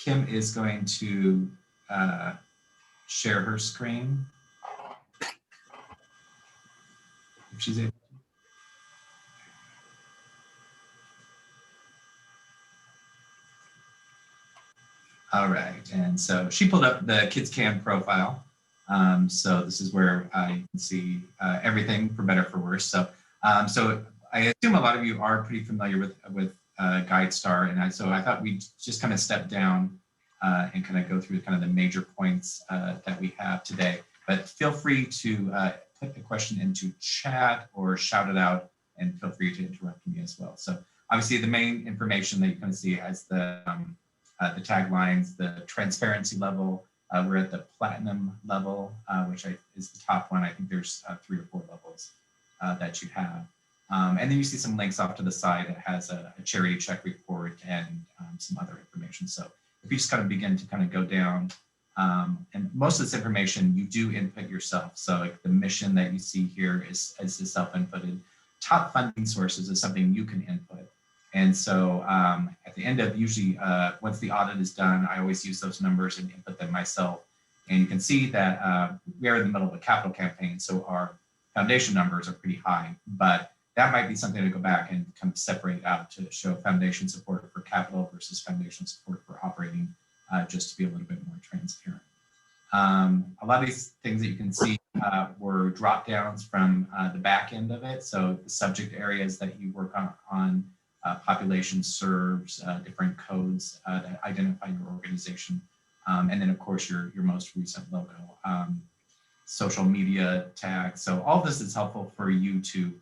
Kim is going to share her screen. If she's able to. All right, and so she pulled up the KidsCam profile. So this is where you can see everything for better for worse. So so I assume a lot of you are pretty familiar with GuideStar, and so I thought we'd just kind of step down and kind of go through kind of the major points that we have today. But feel free to put the question into chat or shout it out, and feel free to interrupt me as well. So obviously the main information that you can see as the taglines, the transparency level. We're at the platinum level, which is the top one. I think there's 3 or 4 levels that you have. And then you see some links off to the side that has a charity check report and some other information. So if you just kind of begin to kind of go down, and most of this information you do input yourself. So like the mission that you see here is self-inputted. Top funding sources is something you can input. And so at the end of usually, once the audit is done, I always use those numbers and input them myself. And you can see that we are in the middle of a capital campaign, so our foundation numbers are pretty high, but that might be something to go back and kind of separate out to show foundation support for capital versus foundation support for operating, just to be a little bit more transparent. A lot of these things that you can see were drop downs from the back end of it. So the subject areas that you work on population serves, different codes that identify your organization. And then of course your most recent logo, social media tag. So all this is helpful for you to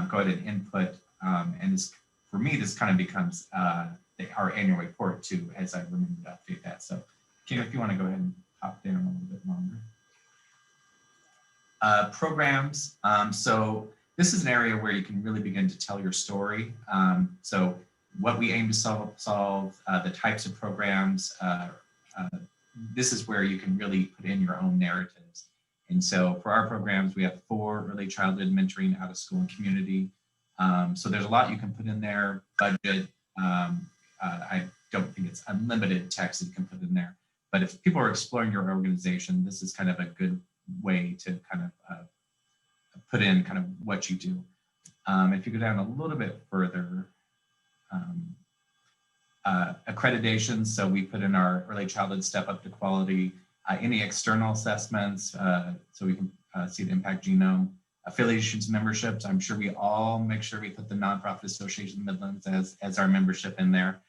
go ahead and input. And this, for me, this kind of becomes our annual report too, as I remember to update that. So Kim, if you want to go ahead and hop down a little bit longer. Programs. So this is an area where you can really begin to tell your story. So what we aim to solve, the types of programs, this is where you can really put in your own narratives. And so for our programs, we have 4 early childhood mentoring, out of school and community. So there's a lot you can put in there. Budget, I don't think it's unlimited text that you can put in there. But if people are exploring your organization, this is kind of a good way to kind of put in kind of what you do. If you go down a little bit further, accreditation. So we put in our early childhood step up to quality, any external assessments, so we can see the impact genome, affiliations, memberships. I'm sure we all make sure we put the Nonprofit Association of Midlands as our membership in there.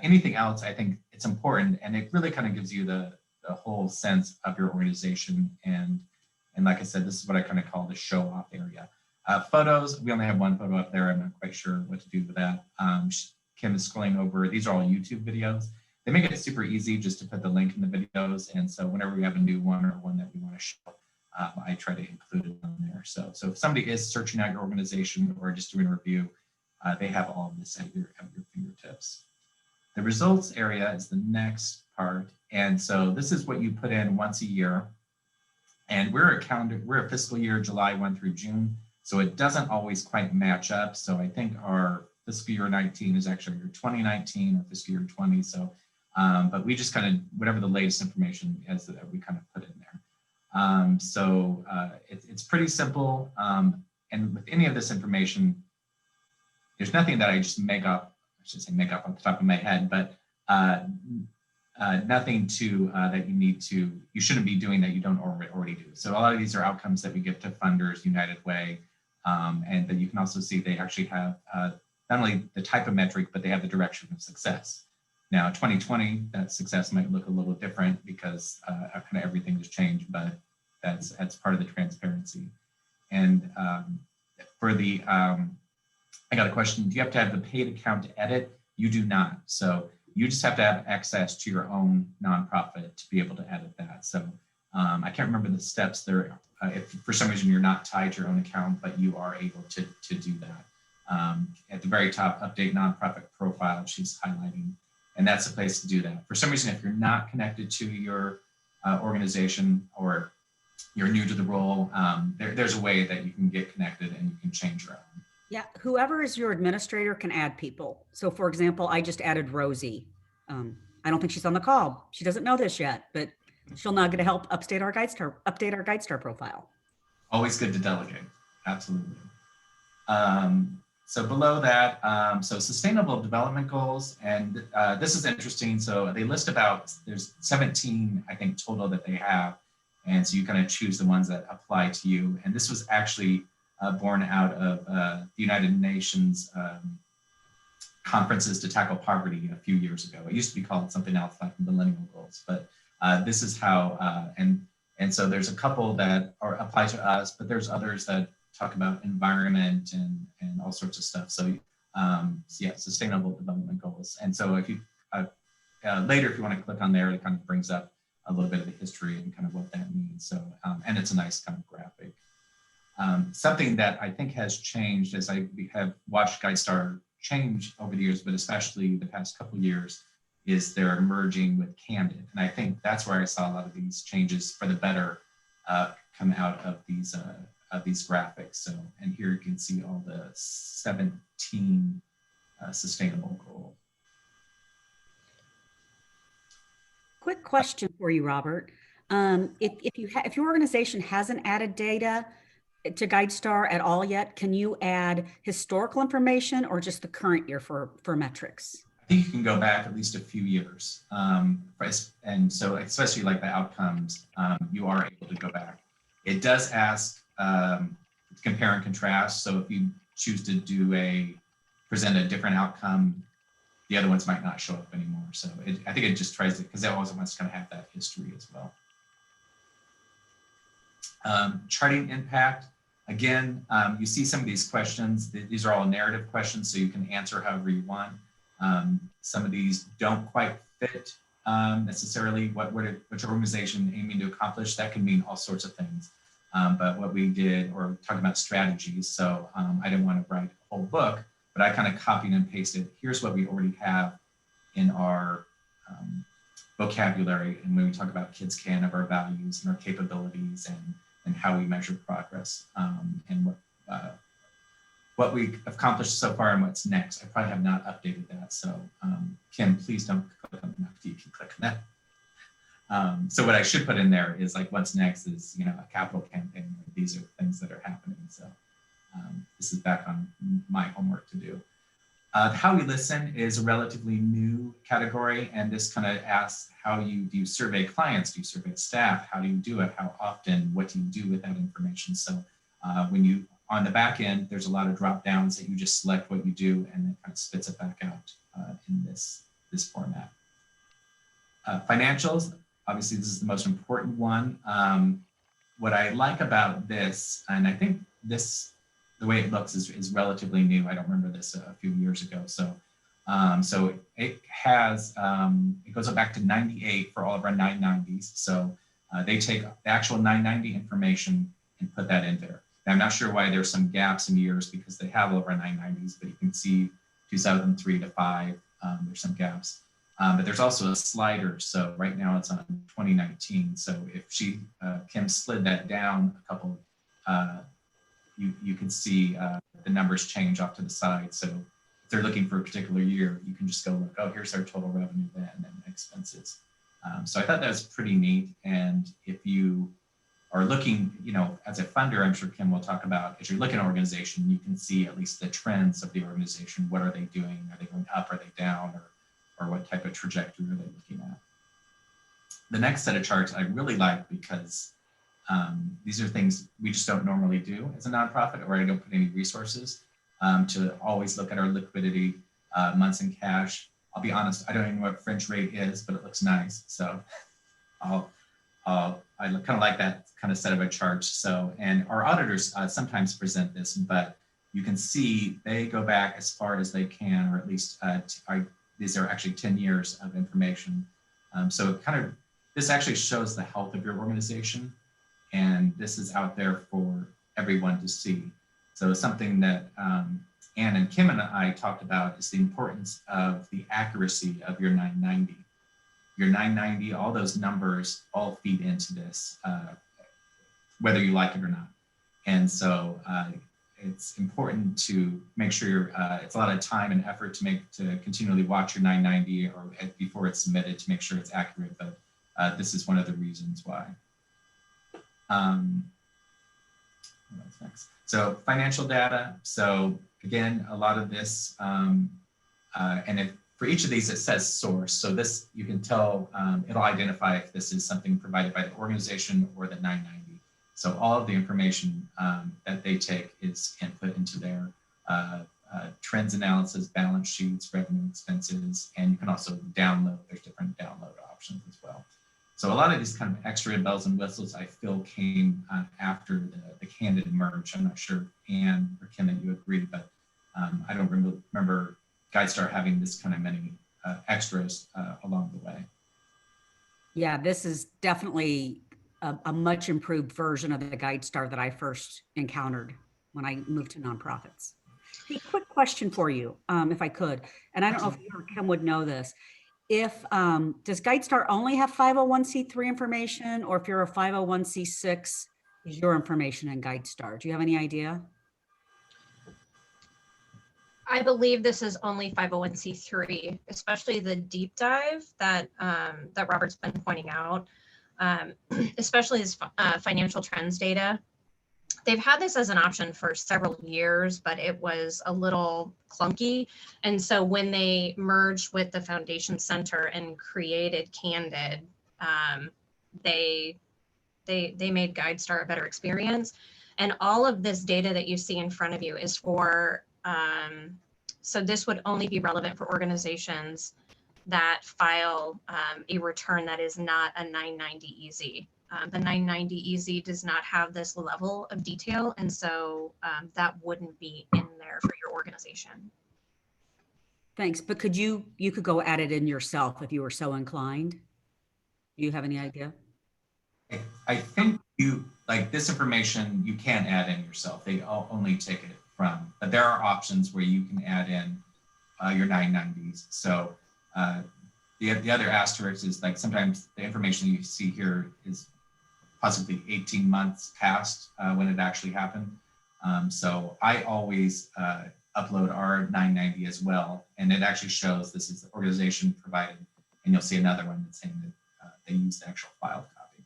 Anything else, I think it's important, and it really kind of gives you the whole sense of your organization. And like I said, this is what I kind of call the show off area. Photos, we only have 1 photo up there. I'm not quite sure what to do with that. Kim is scrolling over. These are all YouTube videos. They make it super easy just to put the link in the videos. And so whenever we have a new one or one that we want to show, I try to include it on there. So if somebody is searching out your organization or just doing a review, they have all of this at your fingertips. The results area is the next part. And so this is what you put in once a year. And we're a fiscal year, July 1 through June. So it doesn't always quite match up. So I think our fiscal year 19 is actually your 2019 or fiscal year 20. So, but we just kind of, whatever the latest information is that we kind of put in there. It's pretty simple. And with any of this information, there's nothing that I just make up, I should say make up off the top of my head, but nothing that you shouldn't be doing that you don't already do. So a lot of these are outcomes that we give to funders, United Way, and then you can also see they actually have not only the type of metric, but they have the direction of success. Now, 2020, that success might look a little different because kind of everything has changed, but that's part of the transparency. And for the, I got a question, do you have to have the paid account to edit? You do not. So you just have to have access to your own nonprofit to be able to edit that. So I can't remember the steps there. If for some reason you're not tied to your own account, but you are able to do that. At the very top, update nonprofit profile, she's highlighting, and that's a place to do that. For some reason, if you're not connected to your organization or you're new to the role, there's a way that you can get connected and you can change your own. Yeah, whoever is your administrator can add people. So for example, I just added Rosie. I don't think she's on the call. She doesn't know this yet, but she'll now get to help update our GuideStar profile. Always good to delegate. Absolutely. So below that, so sustainable development goals, and this is interesting. So they list there's 17, I think, total that they have. And so you kind of choose the ones that apply to you. And this was actually born out of the United Nations conferences to tackle poverty a few years ago. It used to be called something else like Millennial Goals, but this is how, and so there's a couple that apply to us, but there's others that talk about environment and all sorts of stuff. So, yeah, sustainable development goals. And so if you, later, if you want to click on there, it kind of brings up a little bit of the history and kind of what that means. So, and it's a nice kind of graphic. Something that I think has changed as I have watched GuideStar change over the years, but especially the past couple of years, is they're merging with Candid. And I think that's where I saw a lot of these changes for the better come out of these graphics. So, and here you can see all the 17 sustainable goals. Quick question for you, Robert. If your organization hasn't added data to GuideStar at all yet, can you add historical information or just the current year for metrics? I think you can go back at least a few years. And so especially like the outcomes, you are able to go back. It does ask compare and contrast. So if you choose to present a different outcome, the other ones might not show up anymore. So I think it just tries to, because it also wants to kind of have that history as well. Charting impact. Again, you see some of these questions. These are all narrative questions, so you can answer however you want. Some of these don't quite fit necessarily what your organization aiming to accomplish. That can mean all sorts of things. But what we did, or talking about strategies, so I didn't want to write a whole book, but I kind of copied and pasted. Here's what we already have in our vocabulary, and when we talk about Kids Can, of our values and our capabilities and how we measure progress, and what we accomplished so far and what's next. I probably have not updated that. So Kim, please don't click on that after you can click on that. So what I should put in there is like what's next is, a capital campaign. These are things that are happening. So this is back on my homework to do. How we listen is a relatively new category, and this kind of asks do you survey clients, do you survey staff, how do you do it, how often, what do you do with that information? So when on the back end, there's a lot of drop downs that you just select what you do and then kind of spits it back out in this format. Financials, obviously this is the most important one. What I like about this, and I think the way it looks is relatively new. I don't remember this a few years ago. So it has, it goes back to 98 for all of our 990s. So they take the actual 990 information and put that in there. Now, I'm not sure why there's some gaps in years because they have all of our 990s, but you can see 2003 to 5, there's some gaps. But there's also a slider. So right now it's on 2019. So if Kim slid that down a couple, you can see the numbers change off to the side. So if they're looking for a particular year, you can just go look, oh, here's our total revenue then and expenses. So I thought that was pretty neat. And if you are looking, as a funder, I'm sure Kim will talk about, as you're looking at an organization, you can see at least the trends of the organization. What are they doing? Are they going up? Are they down? Or what type of trajectory are they looking at? The next set of charts I really like because these are things we just don't normally do as a nonprofit, or I don't put any resources to always look at our liquidity, months in cash. I'll be honest, I don't even know what French rate is, but it looks nice. So I kind of like that kind of set of a charts. So, and our auditors sometimes present this, but you can see they go back as far as they can, or at least these are actually 10 years of information. So this actually shows the health of your organization. And this is out there for everyone to see. So something that Ann and Kim and I talked about is the importance of the accuracy of your 990. Your 990, all those numbers all feed into this, whether you like it or not. And so it's important to make sure it's a lot of time and effort to continually watch your 990 or before it's submitted to make sure it's accurate. But this is one of the reasons why. What's next? So financial data. So again, a lot of this, and for each of these, it says source. So this, you can tell, it'll identify if this is something provided by the organization or the 990. So all of the information that they take is input into their trends analysis, balance sheets, revenue expenses, and you can also download, there's different download options as well. So a lot of these kind of extra bells and whistles I feel came after the candidate merge. I'm not sure, Anne or Kim, that you agree, but I don't remember GuideStar having this kind of many extras along the way. Yeah, this is definitely a much improved version of the GuideStar that I first encountered when I moved to nonprofits. Hey, quick question for you, if I could, and I don't know if you or Kim would know this. If does GuideStar only have 501c3 information, or if you're a 501c6, is your information in GuideStar? Do you have any idea? I believe this is only 501c3, especially the deep dive that that Robert's been pointing out, especially his financial trends data. They've had this as an option for several years, but it was a little clunky. And so when they merged with the Foundation Center and created Candid, they made GuideStar a better experience. And all of this data that you see in front of you is for, so this would only be relevant for organizations that file a return that is not a 990 EZ. The 990 EZ does not have this level of detail, and so that wouldn't be in there for your organization. Thanks, but could you could go add it in yourself if you were so inclined? Do you have any idea? I think like this information, you can't add in yourself. They only take it from, but there are options where you can add in your 990s. So the other asterisk is like sometimes the information you see here is possibly 18 months past when it actually happened. So I always upload our 990 as well. And it actually shows this is the organization provided, and you'll see another one that's saying that they use the actual file copy.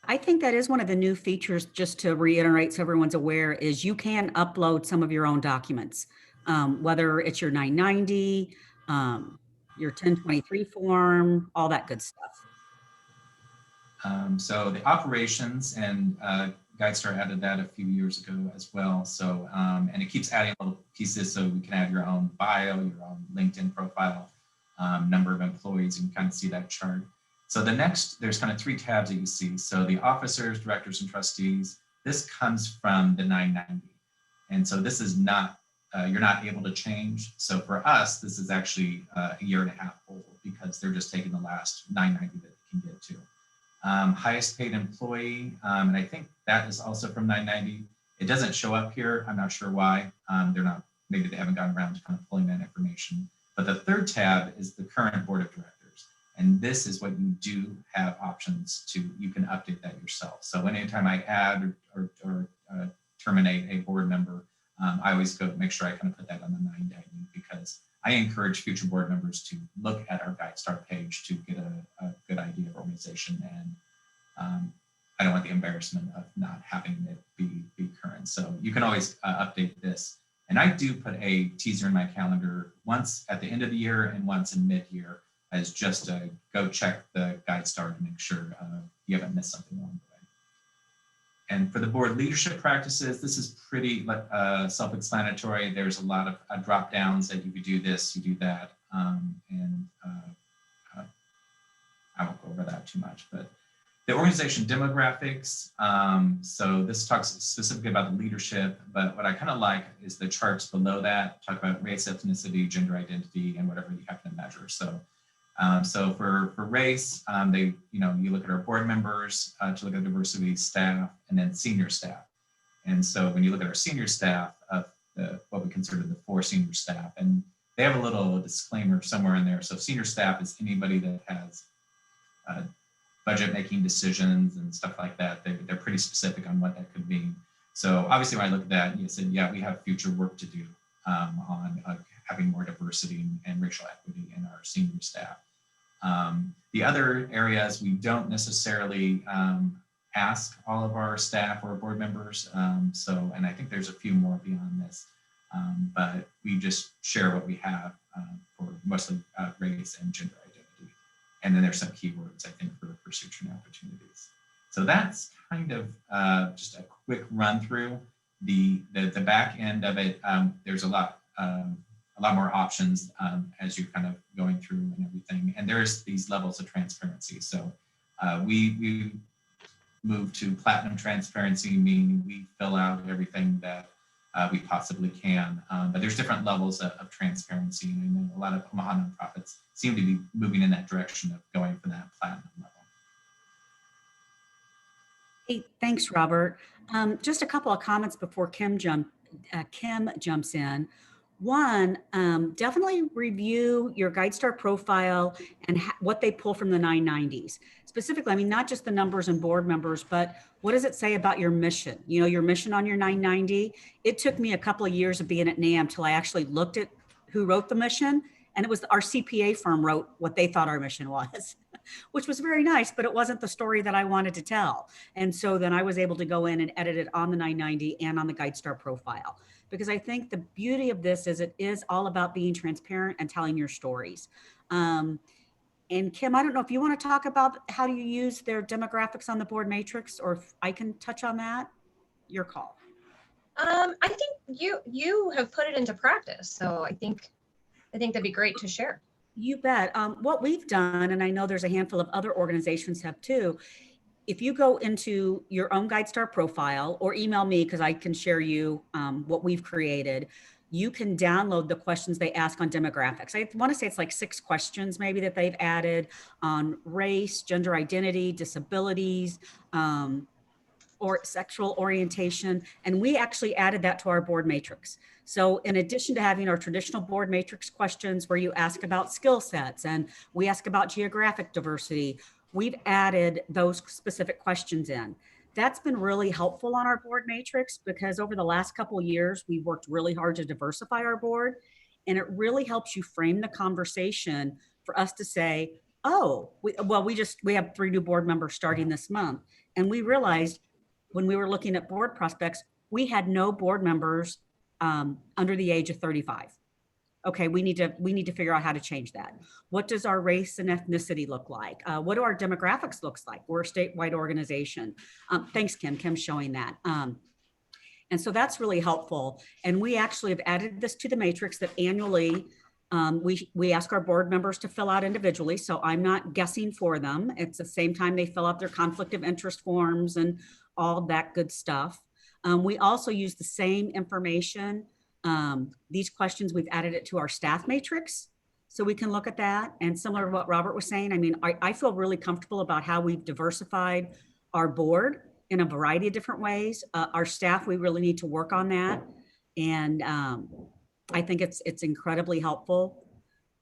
I think that is one of the new features, just to reiterate so everyone's aware, is you can upload some of your own documents, whether it's your 990, your 1023 form, all that good stuff. So the operations, and GuideStar added that a few years ago as well. So, and it keeps adding little pieces, so we can add your own bio, your own LinkedIn profile, number of employees, you can kind of see that chart. So the next, there's kind of 3 tabs that you see. So the officers, directors, and trustees, this comes from the 990. And so this is not, you're not able to change. So for us, this is actually a 1.5 years old, because they're just taking the last 990 that they can get to. Highest paid employee, and I think that is also from 990. It doesn't show up here. I'm not sure why. They're not, maybe they haven't gotten around to kind of pulling that information. But the 3rd tab is the current board of directors. And this is what you do have options to, you can update that yourself. So anytime I add or terminate a board member, I always go make sure I kind of put that on the 990, because I encourage future board members to look at our GuideStar page to get a good idea of organization. And I don't want the embarrassment of not having it be current. So you can always update this. And I do put a teaser in my calendar once at the end of the year and once in mid-year, as just to go check the GuideStar to make sure you haven't missed something along the way. And for the board leadership practices, this is pretty self-explanatory. There's a lot of drop downs that you could do this, you do that. And I won't go over that too much, but the organization demographics. So this talks specifically about the leadership, but what I kind of like is the charts below that talk about race, ethnicity, gender identity, and whatever you happen to measure. So so for race, you look at our board members to look at diversity staff, and then senior staff. And so when you look at our senior staff of what we consider the 4 senior staff, and they have a little disclaimer somewhere in there. So senior staff is anybody that has budget making decisions and stuff like that. They're pretty specific on what that could mean. So obviously when I look at that, you said, yeah, we have future work to do on having more diversity and racial equity in our senior staff. The other areas we don't necessarily ask all of our staff or board members. And I think there's a few more beyond this, but we just share what we have for mostly race and gender identity. And then there's some keywords, I think, for pursuit and opportunities. So that's kind of just a quick run through. The back end of it, there's a lot more options as you're kind of going through and everything. And there's these levels of transparency. So we move to platinum transparency, meaning we fill out everything that we possibly can. But there's different levels of transparency. And I know a lot of Omaha nonprofits seem to be moving in that direction of going for that platinum level. Hey, thanks, Robert. Just a couple of comments before Kim jumps in. One, definitely review your GuideStar profile and what they pull from the 990s. Specifically, I mean, not just the numbers and board members, but what does it say about your mission? You know, your mission on your 990. It took me a couple of years of being at NAM till I actually looked at who wrote the mission. And it was our CPA firm wrote what they thought our mission was, which was very nice, but it wasn't the story that I wanted to tell. And so then I was able to go in and edit it on the 990 and on the GuideStar profile. Because I think the beauty of this is it is all about being transparent and telling your stories. And Kim, I don't know if you want to talk about how do you use their demographics on the board matrix, or if I can touch on that, your call. I think you have put it into practice. So I think that'd be great to share. You bet. What we've done, and I know there's a handful of other organizations have too, if you go into your own GuideStar profile or email me, because I can share you what we've created, you can download the questions they ask on demographics. I want to say it's like 6 questions maybe that they've added on race, gender identity, disabilities, or sexual orientation. And we actually added that to our board matrix. So in addition to having our traditional board matrix questions where you ask about skill sets and we ask about geographic diversity, we've added those specific questions in. That's been really helpful on our board matrix because over the last couple of years, we've worked really hard to diversify our board. And it really helps you frame the conversation for us to say, oh, we have 3 new board members starting this month. And we realized when we were looking at board prospects, we had no board members under the age of 35. Okay, we need to figure out how to change that. What does our race and ethnicity look like? What do our demographics looks like? We're a statewide organization. Thanks, Kim. Kim's showing that. And so that's really helpful. And we actually have added this to the matrix that annually we ask our board members to fill out individually. So I'm not guessing for them. It's the same time they fill out their conflict of interest forms and all that good stuff. We also use the same information. These questions, we've added it to our staff matrix so we can look at that. And similar to what Robert was saying, I mean, I feel really comfortable about how we've diversified our board in a variety of different ways. Our staff, we really need to work on that. And I think it's incredibly helpful.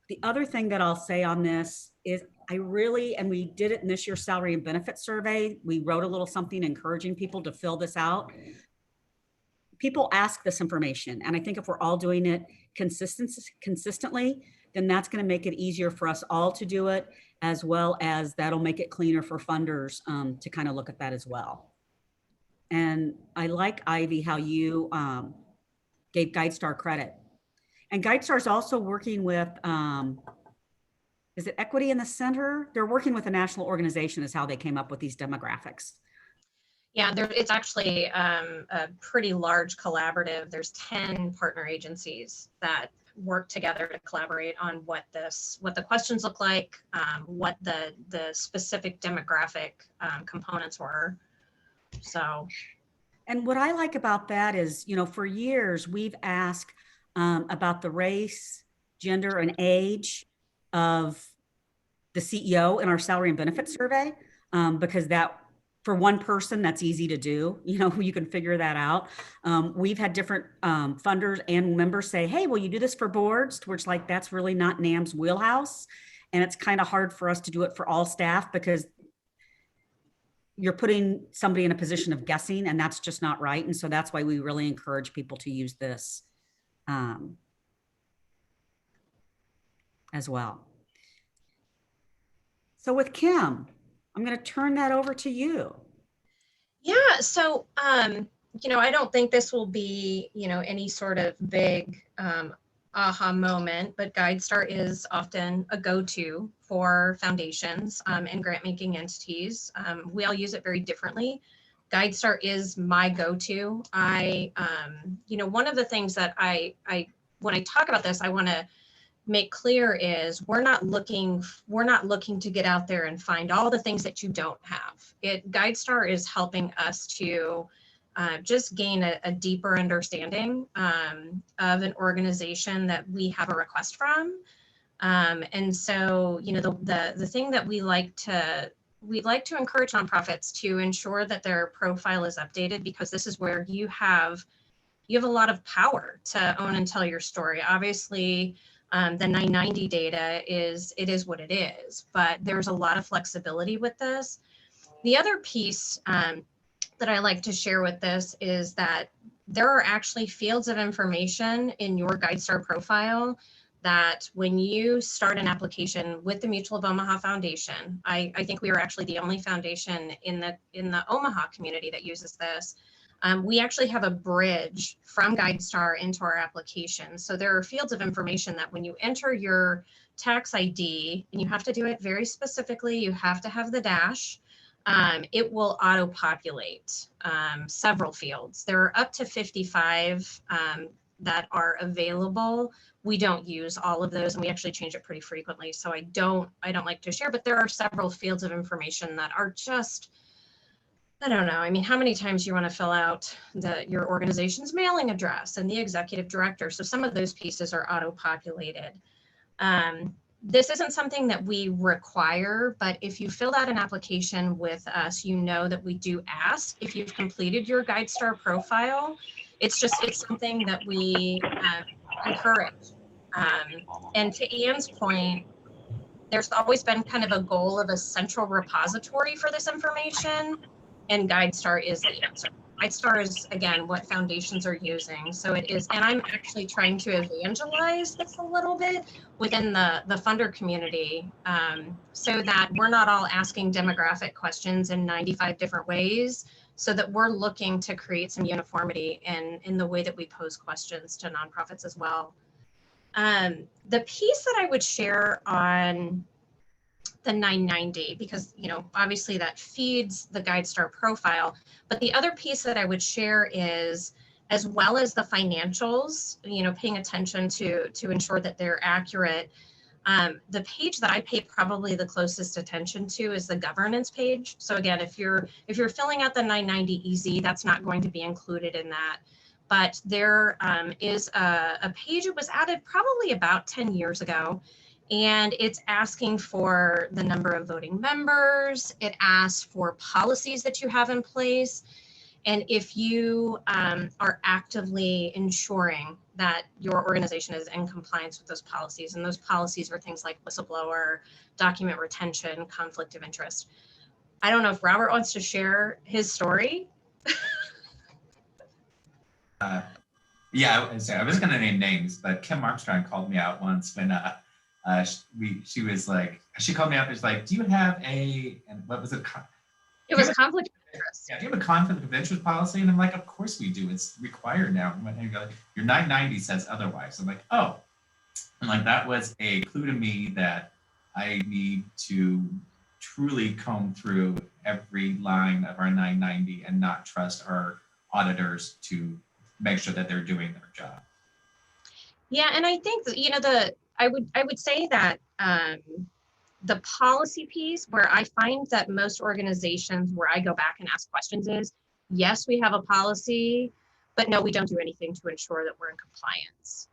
The other thing that I'll say on this is and we did it in this year's salary and benefit survey. We wrote a little something encouraging people to fill this out. People ask this information. And I think if we're all doing it consistently, then that's going to make it easier for us all to do it, as well as that'll make it cleaner for funders to kind of look at that as well. And I like, Ivy, how you gave GuideStar credit. And GuideStar is also working with, is it Equity in the Center? They're working with a national organization is how they came up with these demographics. Yeah, it's actually a pretty large collaborative. There's 10 partner agencies that work together to collaborate on what the questions look like, what the specific demographic components were. So. And what I like about that is, you know, for years we've asked about the race, gender, and age of the CEO in our salary and benefits survey, because that, for one person, that's easy to do. You know, you can figure that out. We've had different funders and members say, hey, will you do this for boards? Which, like, that's really not NAM's wheelhouse. And it's kind of hard for us to do it for all staff because you're putting somebody in a position of guessing, and that's just not right. And so that's why we really encourage people to use this as well. So with Kim, I'm going to turn that over to you. Yeah, so I don't think this will be, any sort of big aha moment, but GuideStar is often a go-to for foundations and grant-making entities. We all use it very differently. GuideStar is my go-to. One of the things that I when I talk about this, I want to make clear is we're not looking to get out there and find all the things that you don't have. GuideStar is helping us to just gain a deeper understanding of an organization that we have a request from. And so, the thing that we'd like to encourage nonprofits to ensure that their profile is updated, because this is where you have a lot of power to own and tell your story. Obviously, the 990 data is what it is, but there's a lot of flexibility with this. The other piece that I like to share with this is that there are actually fields of information in your GuideStar profile that when you start an application with the Mutual of Omaha Foundation, I think we are actually the only foundation in the Omaha community that uses this. We actually have a bridge from GuideStar into our application. So there are fields of information that when you enter your tax ID, and you have to do it very specifically, you have to have the dash, it will auto-populate several fields. There are up to 55 that are available. We don't use all of those, and we actually change it pretty frequently. So I don't like to share, but there are several fields of information that are just, I don't know. I mean, how many times you want to fill out your organization's mailing address and the executive director? So some of those pieces are auto-populated. This isn't something that we require, but if you filled out an application with us, you know that we do ask if you've completed your GuideStar profile. It's something that we encourage. And to Ann's point, there's always been kind of a goal of a central repository for this information, and GuideStar is the answer. GuideStar is, again, what foundations are using. So it is, and I'm actually trying to evangelize this a little bit within the funder community, so that we're not all asking demographic questions in 95 different ways, so that we're looking to create some uniformity in the way that we pose questions to nonprofits as well. The piece that I would share on the 990, because obviously that feeds the GuideStar profile, but the other piece that I would share is, as well as the financials, paying attention to ensure that they're accurate. The page that I pay probably the closest attention to is the governance page. So again, if you're filling out the 990 EZ, that's not going to be included in that. But there is a page that was added probably about 10 years ago, and it's asking for the number of voting members. It asks for policies that you have in place, and if you are actively ensuring that your organization is in compliance with those policies. And those policies are things like whistleblower, document retention, conflict of interest. I don't know if Robert wants to share his story. Yeah, I was going to name names, but Kim Armstrong called me out once when she was like, she called me up. It's like, do you have and what was it? It was a conflict of interest. Yeah, do you have a conflict of interest policy? And I'm like, of course we do. It's required now. And you're like, your 990 says otherwise. I'm like, oh, and like that was a clue to me that I need to truly comb through every line of our 990 and not trust our auditors to make sure that they're doing their job. Yeah, and I think that, I would say that the policy piece, where I find that most organizations where I go back and ask questions is, yes, we have a policy, but no, we don't do anything to ensure that we're in compliance.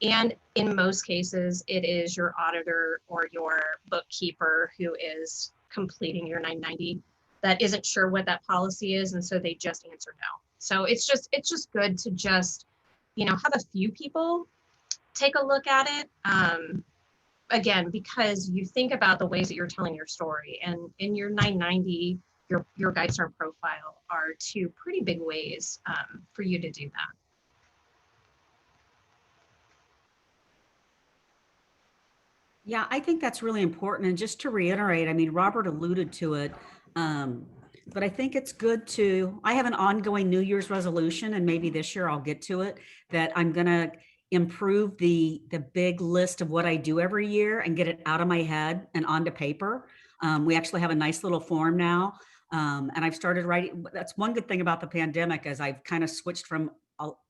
And in most cases, it is your auditor or your bookkeeper who is completing your 990 that isn't sure what that policy is, and so they just answer no. So it's just good to just have a few people take a look at it. Again, because you think about the ways that you're telling your story, and in your 990, your GuideStar profile are two pretty big ways for you to do that. Yeah, I think that's really important. And just to reiterate, I mean, Robert alluded to it, but I think it's good to, I have an ongoing New Year's resolution, and maybe this year I'll get to it, that I'm going to improve the big list of what I do every year and get it out of my head and onto paper. We actually have a nice little form now. And I've started writing. That's one good thing about the pandemic, is I've kind of switched from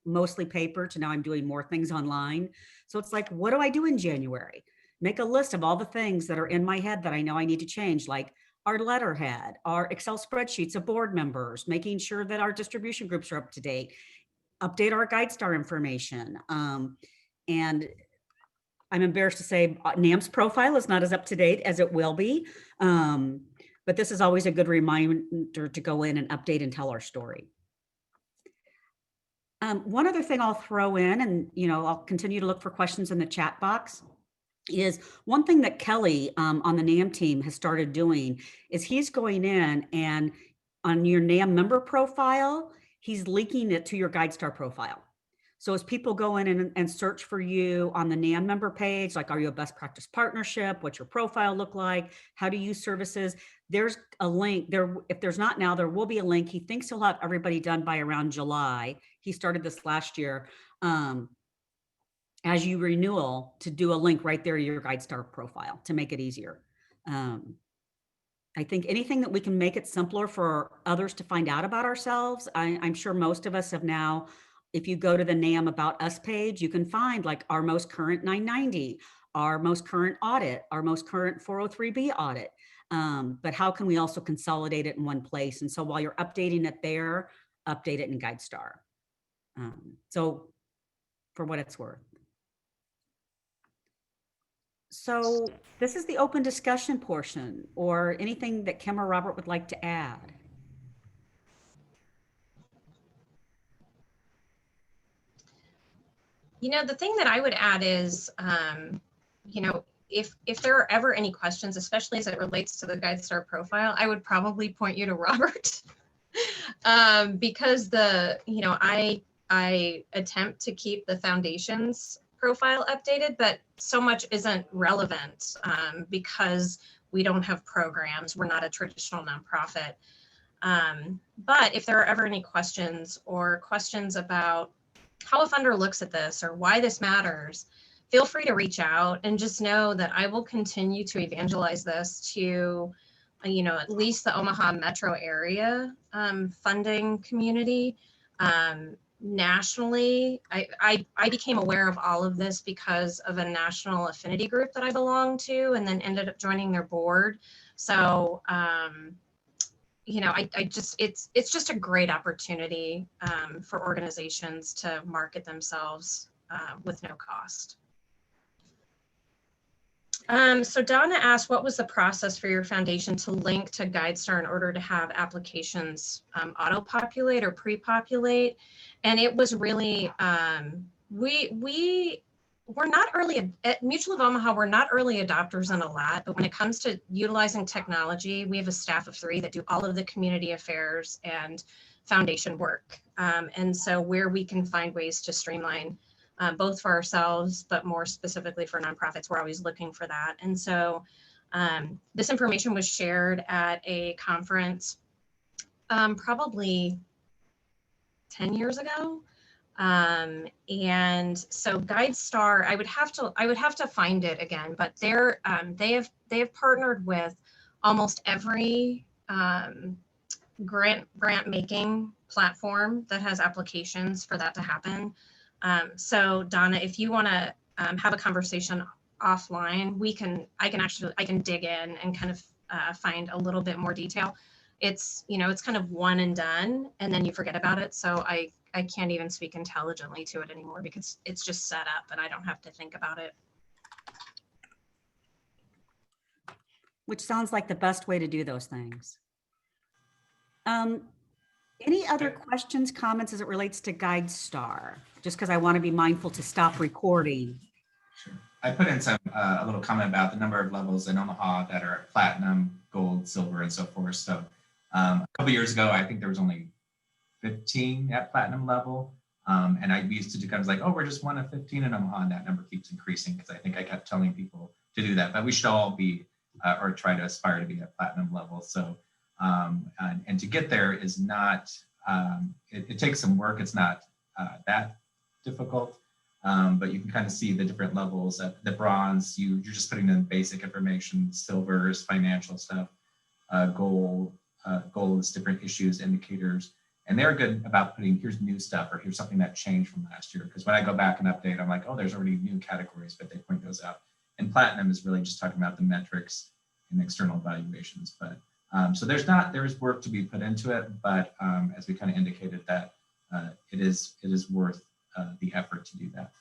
mostly paper to now I'm doing more things online. So it's like, what do I do in January? Make a list of all the things that are in my head that I know I need to change, like our letterhead, our Excel spreadsheets of board members, making sure that our distribution groups are up to date, update our GuideStar information. And I'm embarrassed to say NAM's profile is not as up to date as it will be. But this is always a good reminder to go in and update and tell our story. One other thing I'll throw in, and I'll continue to look for questions in the chat box, is one thing that Kelly on the NAM team has started doing is he's going in and on your NAM member profile, he's linking it to your GuideStar profile. So as people go in and search for you on the NAM member page, like, are you a best practice partnership? What's your profile look like? How do you use services? There's a link there. If there's not now, there will be a link. He thinks he'll have everybody done by around July. He started this last year. As you renewal, to do a link right there to your GuideStar profile to make it easier. I think anything that we can make it simpler for others to find out about ourselves. I'm sure most of us have now, if you go to the NAM About Us page, you can find like our most current 990, our most current audit, our most current 403B audit. But how can we also consolidate it in one place? And so while you're updating it there, update it in GuideStar. So for what it's worth. So this is the open discussion portion, or anything that Kim or Robert would like to add. The thing that I would add is, if there are ever any questions, especially as it relates to the GuideStar profile, I would probably point you to Robert because I attempt to keep the foundation's profile updated, but so much isn't relevant because we don't have programs. We're not a traditional nonprofit. But if there are ever any questions or questions about how a funder looks at this or why this matters, feel free to reach out, and just know that I will continue to evangelize this to, at least the Omaha metro area funding community. Nationally, I became aware of all of this because of a national affinity group that I belong to, and then ended up joining their board. So, it's just a great opportunity for organizations to market themselves with no cost. So Donna asked, what was the process for your foundation to link to GuideStar in order to have applications auto-populate or pre-populate? And it was really, we're not early, at Mutual of Omaha, we're not early adopters in a lot, but when it comes to utilizing technology, we have a staff of 3 that do all of the community affairs and foundation work. And so where we can find ways to streamline both for ourselves, but more specifically for nonprofits, we're always looking for that. And so this information was shared at a conference probably 10 years ago. And so GuideStar, I would have to find it again, but they have partnered with almost every grant making platform that has applications for that to happen. So Donna, if you want to have a conversation offline, I can dig in and kind of find a little bit more detail. It's kind of one and done, and then you forget about it. So I can't even speak intelligently to it anymore because it's just set up and I don't have to think about it. Which sounds like the best way to do those things. Any other questions, comments as it relates to GuideStar? Just because I want to be mindful to stop recording. Sure. I put in a little comment about the number of levels in Omaha that are platinum, gold, silver, and so forth. So A couple years ago, I think there was only 15 at platinum level. And I used to do kind of like, oh, we're just one of 15 in Omaha, and that number keeps increasing because I think I kept telling people to do that. But we should all be, or try to aspire to be at platinum level. So, and to get there is not, it takes some work. It's not that difficult, but you can kind of see the different levels. At the bronze, you're just putting in basic information, silvers, financial stuff, gold is different issues, indicators. And they're good about putting, here's new stuff, or here's something that changed from last year. Because when I go back and update, I'm like, oh, there's already new categories, but they point those out. And platinum is really just talking about the metrics and external evaluations. But so there's work to be put into it, but as we kind of indicated that it is worth the effort to do that.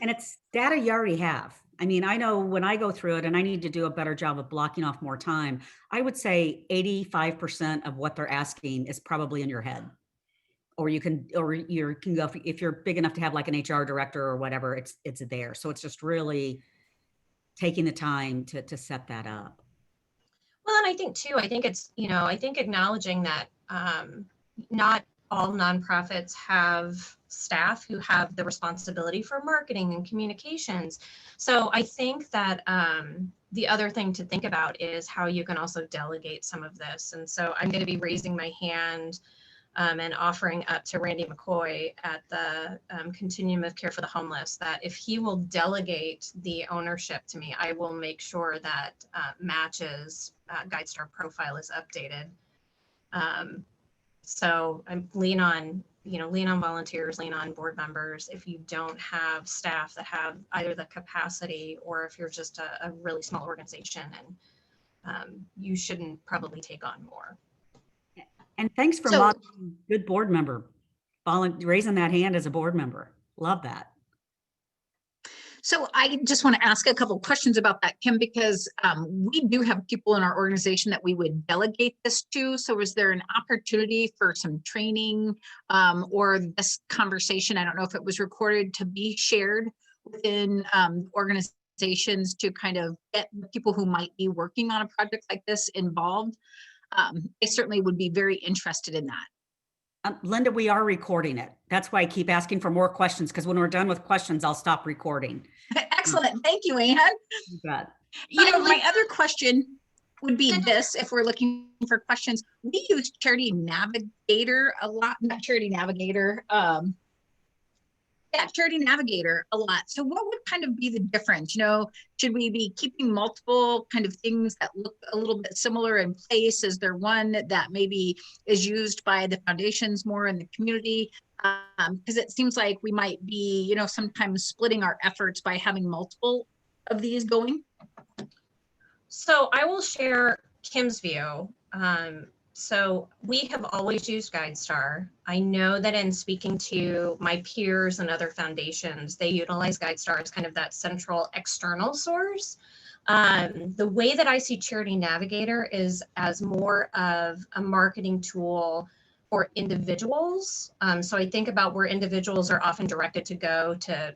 And it's data you already have. I mean, I know when I go through it and I need to do a better job of blocking off more time, I would say 85% of what they're asking is probably in your head. Or you can go, if you're big enough to have like an HR director or whatever, it's there. So it's just really taking the time to set that up. Well, and I think too, I think it's, I think acknowledging that not all nonprofits have staff who have the responsibility for marketing and communications. So I think that the other thing to think about is how you can also delegate some of this. And so I'm going to be raising my hand and offering up to Randy McCoy at the Continuum of Care for the Homeless that if he will delegate the ownership to me, I will make sure that Match's GuideStar profile is updated. So I'm lean on volunteers, lean on board members. If you don't have staff that have either the capacity, or if you're just a really small organization, and you shouldn't probably take on more. And thanks for modeling good board member, raising that hand as a board member. Love that. So I just want to ask a couple of questions about that, Kim, because we do have people in our organization that we would delegate this to. So is there an opportunity for some training or this conversation, I don't know if it was recorded, to be shared within organizations to kind of get people who might be working on a project like this involved? I certainly would be very interested in that. Linda, we are recording it. That's why I keep asking for more questions, because when we're done with questions, I'll stop recording. Excellent. Thank you, Anne. You bet. My other question would be this, if we're looking for questions, we use Charity Navigator a lot, not Charity Navigator, Charity Navigator a lot. So what would kind of be the difference? Should we be keeping multiple kind of things that look a little bit similar in place? Is there one that maybe is used by the foundations more in the community? Because it seems like we might be, sometimes splitting our efforts by having multiple of these going. So I will share Kim's view. So we have always used GuideStar. I know that in speaking to my peers and other foundations, they utilize GuideStar as kind of that central external source. The way that I see Charity Navigator is as more of a marketing tool for individuals. So I think about where individuals are often directed to go to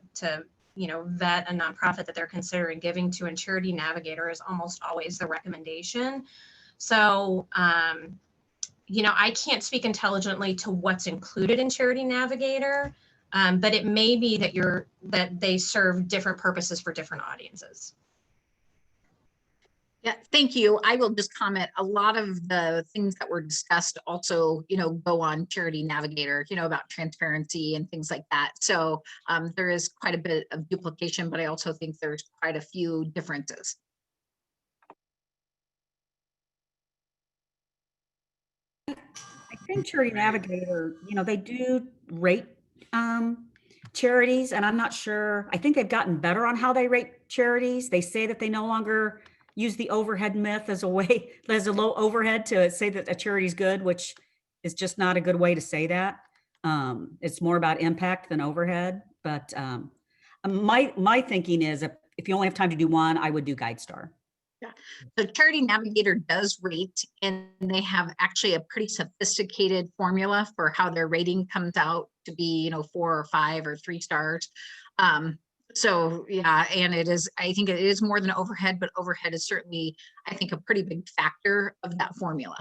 vet a nonprofit that they're considering giving to, and Charity Navigator is almost always the recommendation. So I can't speak intelligently to what's included in Charity Navigator, but it may be that they serve different purposes for different audiences. Yeah, thank you. I will just comment, a lot of the things that were discussed also, go on Charity Navigator, about transparency and things like that. So there is quite a bit of duplication, but I also think there's quite a few differences. I think Charity Navigator, they do rate charities, and I'm not sure. I think they've gotten better on how they rate charities. They say that they no longer use the overhead myth as a way, as a low overhead to say that a charity is good, which is just not a good way to say that. It's more about impact than overhead. But my thinking is if you only have time to do one, I would do GuideStar. Yeah. So Charity Navigator does rate, and they have actually a pretty sophisticated formula for how their rating comes out to be, 4 or 5 or 3 stars. So, yeah, and it is, I think it is more than overhead, but overhead is certainly, I think, a pretty big factor of that formula.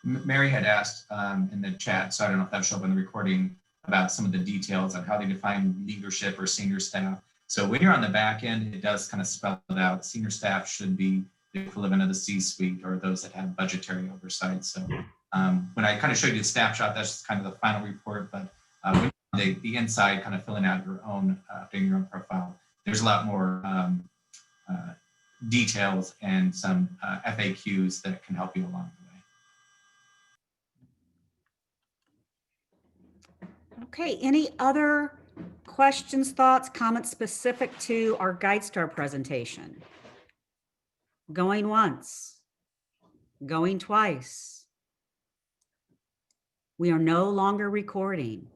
Mary had asked in the chat, so I don't know if that showed up in the recording, about some of the details on how they define leadership or senior staff. So when you're on the back end, it does kind of spell it out. Senior staff should be the equivalent of the C-suite or those that have budgetary oversight. So when I kind of showed you the snapshot, that's just kind of the final report. But when the inside, kind of filling out your own, doing your own profile, there's a lot more details and some FAQs that can help you along the way. Okay, any other questions, thoughts, comments specific to our GuideStar presentation? Going once, going twice. We are no longer recording.